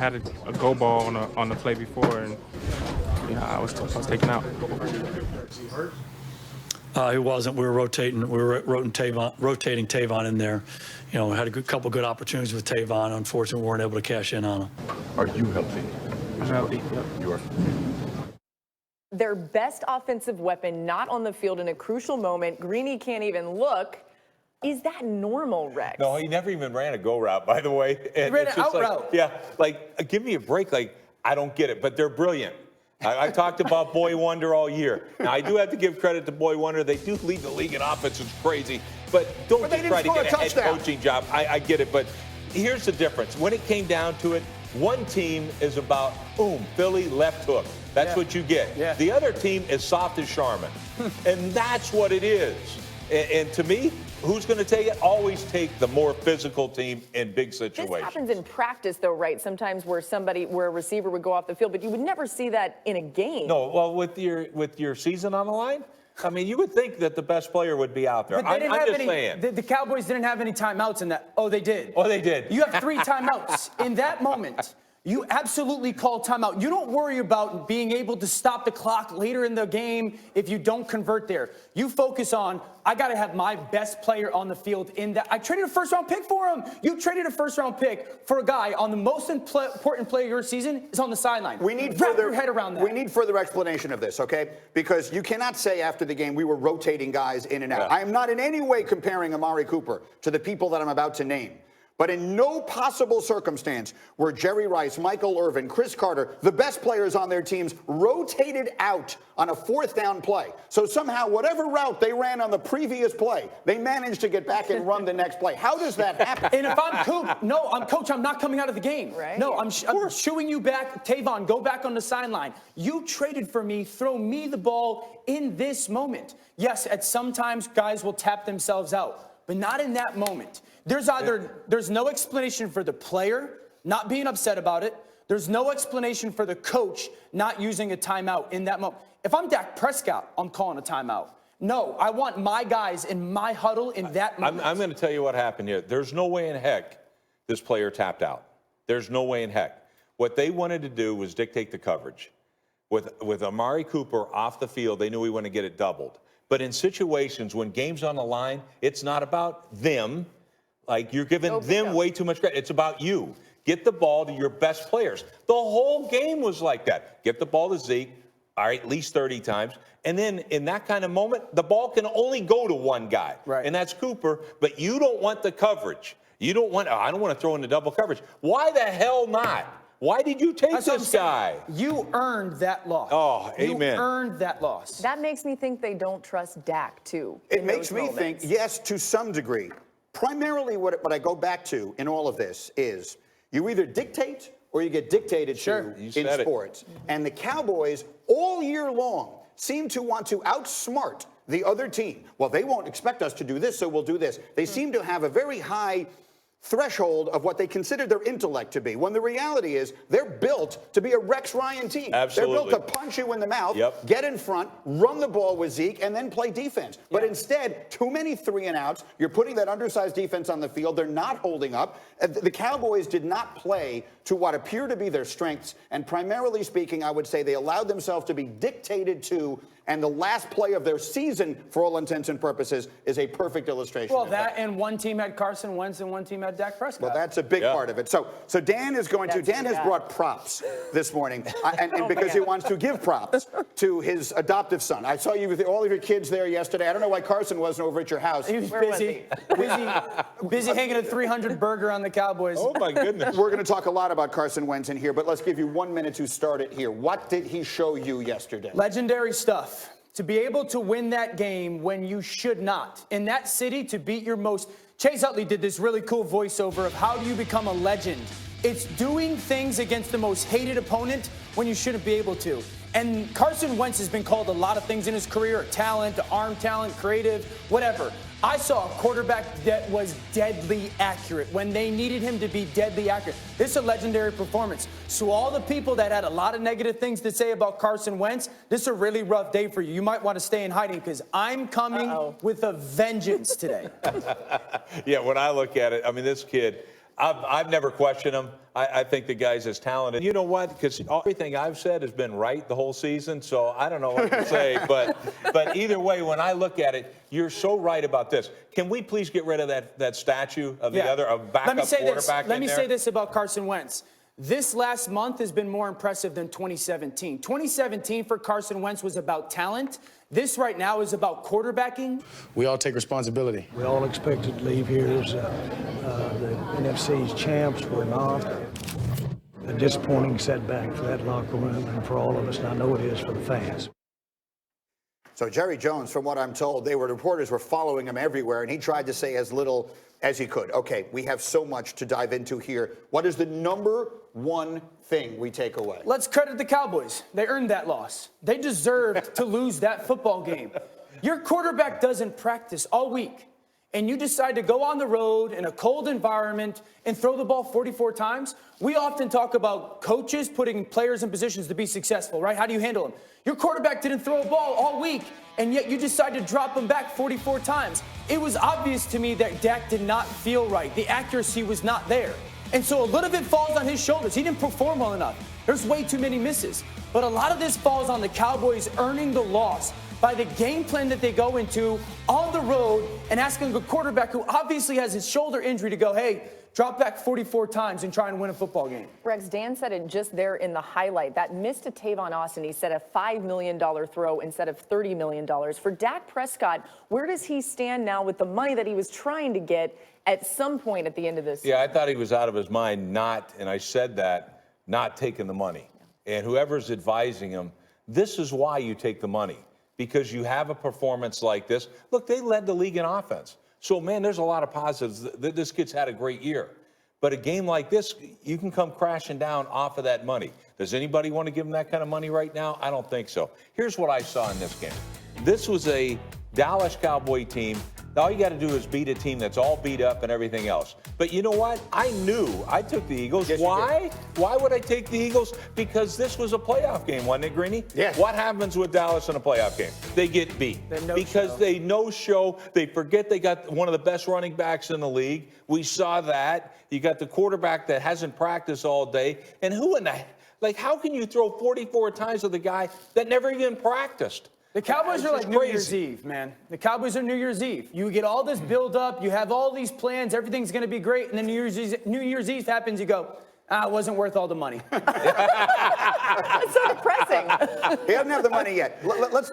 Had a go ball on the play before, and I was taken out. He wasn't. We were rotating. Rotating Tavon in there. Had a couple good opportunities with Tavon. Unfortunately, we weren't able to cash in on him. Are you healthy? I'm healthy. Yep. You are. Their best offensive weapon not on the field in a crucial moment. Greeny can't even look. Is that normal, Rex? No, he never even ran a go route, by the way. And he ran an out route. Yeah, give me a break. I don't get it, but they're brilliant. I talked about Boy Wonder all year. Now, I do have to give credit to Boy Wonder. They do lead the league in offense. It's crazy. But don't just try to get a head coaching job. I get it. But here's the difference. When it came down to it, one team is about, boom, Philly left hook. That's what you get. Yeah. The other team is soft as Sharpe. And that's what it is. And to me, who's going to take it? Always take the more physical team in big situations. This happens in practice, though, right? Sometimes where a receiver would go off the field, but you would never see that in a game. No, well, with your season on the line, I mean, you would think that the best player would be out there. I'm just saying. The Cowboys didn't have any timeouts in that. Oh, they did. Oh, they did. You have 3 timeouts. In that moment, you absolutely call timeout. You don't worry about being able to stop the clock later in the game if you don't convert there. You focus on, I got to have my best player on the field in that. I traded a first-round pick for him. You traded a first-round pick for a guy on the most important play of your season is on the sideline. We need Wrap your head around that. We need further explanation of this, okay? Because you cannot say after the game we were rotating guys in and out. Yeah. I am not in any way comparing Amari Cooper to the people that I'm about to name. But in no possible circumstance were Jerry Rice, Michael Irvin, Chris Carter, the best players on their teams, rotated out on a 4th down play. So somehow, whatever route they ran on the previous play, they managed to get back and run the next play. How does that happen? And if I'm coach, I'm not coming out of the game. Right. No, I'm shooing you back. Tavon, go back on the sideline. You traded for me. Throw me the ball in this moment. Yes, at sometimes guys will tap themselves out, but not in that moment. There's no explanation for the player not being upset about it. There's no explanation for the coach not using a timeout in that moment. If I'm Dak Prescott, I'm calling a timeout. No, I want my guys in my huddle in that moment. I'm going to tell you what happened here. There's no way in heck this player tapped out. There's no way in heck. What they wanted to do was dictate the coverage. With Amari Cooper off the field, they knew we want to get it doubled. But in situations when game's on the line, it's not about them. Like, you're giving them way too much credit. It's about you. Get the ball to your best players. The whole game was like that. Get the ball to Zeke, all right, at least 30 times. And then in that kind of moment, the ball can only go to one guy. Right. And that's Cooper. But you don't want the coverage. I don't want to throw in the double coverage. Why the hell not? Why did you take this guy? You earned that loss. Oh, amen. You earned that loss. That makes me think they don't trust Dak, too. It makes me think, yes, to some degree. Primarily what I go back to in all of this is you either dictate or you get dictated to in sports. And the Cowboys all year long seem to want to outsmart the other team. Well, they won't expect us to do this, so we'll do this. They seem to have a very high threshold of what they consider their intellect to be, when the reality is they're built to be a Rex Ryan team. Absolutely. They're built to punch you in the mouth, get in front, run the ball with Zeke, and then play defense. But instead, too many 3-and-outs. You're putting that undersized defense on the field. They're not holding up. The Cowboys did not play to what appear to be their strengths, and primarily speaking, I would say they allowed themselves to be dictated to, and the last play of their season, for all intents and purposes, is a perfect illustration. Well, that and one team had Carson Wentz and one team had Dak Prescott. Well, that's a big part of it. So Dan is going to. Dan has brought props this morning, and because he wants to give props to his adoptive son. I saw you with all of your kids there yesterday. I don't know why Carson wasn't over at your house. He was busy hanging a 300 burger on the Cowboys. Oh my goodness. We're going to talk a lot about Carson Wentz in here, but let's give you 1 minute to start it here. What did he show you yesterday? Legendary stuff. To be able to win that game when you should not. In that city, to beat your most. Chase Utley did this really cool voiceover of how do you become a legend. It's doing things against the most hated opponent when you shouldn't be able to. And Carson Wentz has been called a lot of things in his career, talent, arm talent, creative, whatever. I saw a quarterback that was deadly accurate when they needed him to be deadly accurate. This is a legendary performance. So all the people that had a lot of negative things to say about Carson Wentz, this is a really rough day for you. You might want to stay in hiding because I'm coming with a vengeance today. Yeah, when I look at it, I mean, this kid, I've never questioned him. I think the guy's as talented. You know what? Because everything I've said has been right the whole season, so I don't know what to say. But either way, when I look at it, you're so right about this. Can we please get rid of that statue of the other backup quarterback? Let me say this about Carson Wentz. This last month has been more impressive than 2017. 2017 for Carson Wentz was about talent. This right now is about quarterbacking. We all take responsibility. We all expected to leave here as the NFC's champs. We're not. A disappointing setback for that locker room and for all of us, and I know it is for the fans. So Jerry Jones, from what I'm told, reporters were following him everywhere, and he tried to say as little as he could. Okay, we have so much to dive into here. What is the number one thing we take away? Let's credit the Cowboys. They earned that loss. They deserved to lose that football game. Your quarterback doesn't practice all week, and you decide to go on the road in a cold environment and throw the ball 44 times. We often talk about coaches putting players in positions to be successful, right? How do you handle them? Your quarterback didn't throw a ball all week, and yet you decide to drop him back 44 times. It was obvious to me that Dak did not feel right. The accuracy was not there. And so a little bit falls on his shoulders. He didn't perform well enough. There's way too many misses. But a lot of this falls on the Cowboys earning the loss by the game plan that they go into on the road and asking a quarterback who obviously has his shoulder injury to go, hey, drop back 44 times and try and win a football game. Rex, Dan said it just there in the highlight. That miss to Tavon Austin, he said a $5 million throw instead of $30 million. For Dak Prescott, where does he stand now with the money that he was trying to get at some point at the end of this? Yeah, I thought he was out of his mind and I said that, not taking the money. And whoever's advising him, this is why you take the money, because you have a performance like this. Look, they led the league in offense. So, man, there's a lot of positives. This kid's had a great year. But a game like this, you can come crashing down off of that money. Does anybody want to give him that kind of money right now? I don't think so. Here's what I saw in this game. This was a Dallas Cowboy team. All you got to do is beat a team that's all beat up and everything else. But you know what? I knew I took the Eagles. Yes, why? Why would I take the Eagles? Because this was a playoff game, wasn't it, Greeny? Yes. What happens with Dallas in a playoff game? They get beat. Because they no-show. They forget they got one of the best running backs in the league. We saw that. You got the quarterback that hasn't practiced all day. And who in the – how can you throw 44 times with a guy that never even practiced? The Cowboys are like New Year's Eve, man. The Cowboys are New Year's Eve. You get all this build up, you have all these plans, everything's going to be great, and then New Year's Eve happens, you go, it wasn't worth all the money. That's so depressing. He doesn't have the money yet. Let's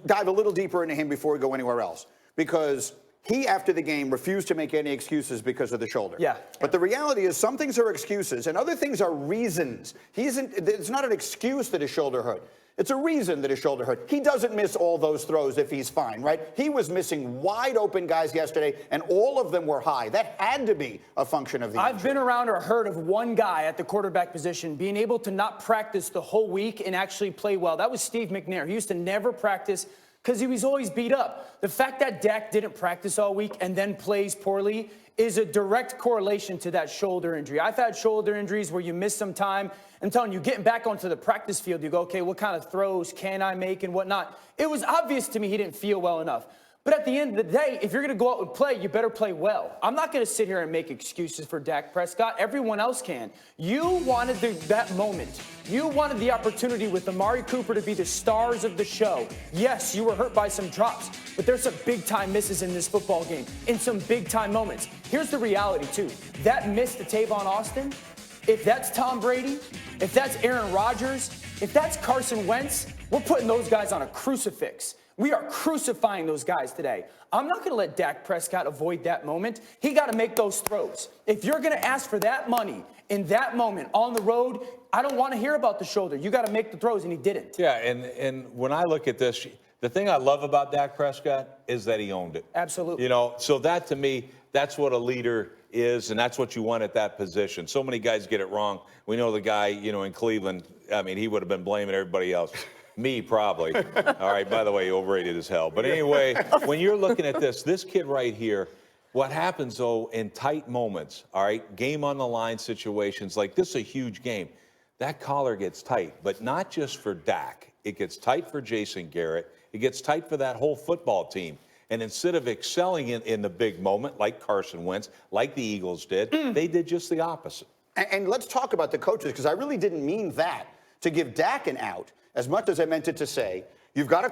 dive a little deeper into him before we go anywhere else, because he, after the game, refused to make any excuses because of the shoulder. Yeah. But the reality is some things are excuses and other things are reasons. It's not an excuse that his shoulder hurt. It's a reason that his shoulder hurt. He doesn't miss all those throws if he's fine, right? He was missing wide open guys yesterday, and all of them were high. That had to be a function of the injury. I've been around or heard of one guy at the quarterback position being able to not practice the whole week and actually play well. That was Steve McNair. He used to never practice because he was always beat up. The fact that Dak didn't practice all week and then plays poorly is a direct correlation to that shoulder injury. I've had shoulder injuries where you miss some time. I'm telling you, getting back onto the practice field, you go, okay, what kind of throws can I make and whatnot? It was obvious to me he didn't feel well enough. But at the end of the day, if you're going to go out and play, you better play well. I'm not going to sit here and make excuses for Dak Prescott. Everyone else can. You wanted that moment. You wanted the opportunity with Amari Cooper to be the stars of the show. Yes, you were hurt by some drops, but there's some big-time misses in this football game, in some big-time moments. Here's the reality, too. That miss to Tavon Austin, if that's Tom Brady, if that's Aaron Rodgers, if that's Carson Wentz, we're putting those guys on a crucifix. We are crucifying those guys today. I'm not going to let Dak Prescott avoid that moment. He got to make those throws. If you're going to ask for that money in that moment on the road, I don't want to hear about the shoulder. You got to make the throws, and he didn't. Yeah, and when I look at this, the thing I love about Dak Prescott is that he owned it. Absolutely. You know, so that to me, that's what a leader is, and that's what you want at that position. So many guys get it wrong. We know the guy, in Cleveland, I mean, he would have been blaming everybody else. Me, probably. All right, by the way, overrated as hell. But anyway, when you're looking at this kid right here, what happens, though, in tight moments, all right, game on the line situations, like this is a huge game, that collar gets tight, but not just for Dak. It gets tight for Jason Garrett. It gets tight for that whole football team. And instead of excelling in the big moment, like Carson Wentz, like the Eagles did, they did just the opposite. And let's talk about the coaches, because I really didn't mean that to give Dak an out as much as I meant it to say, you've got a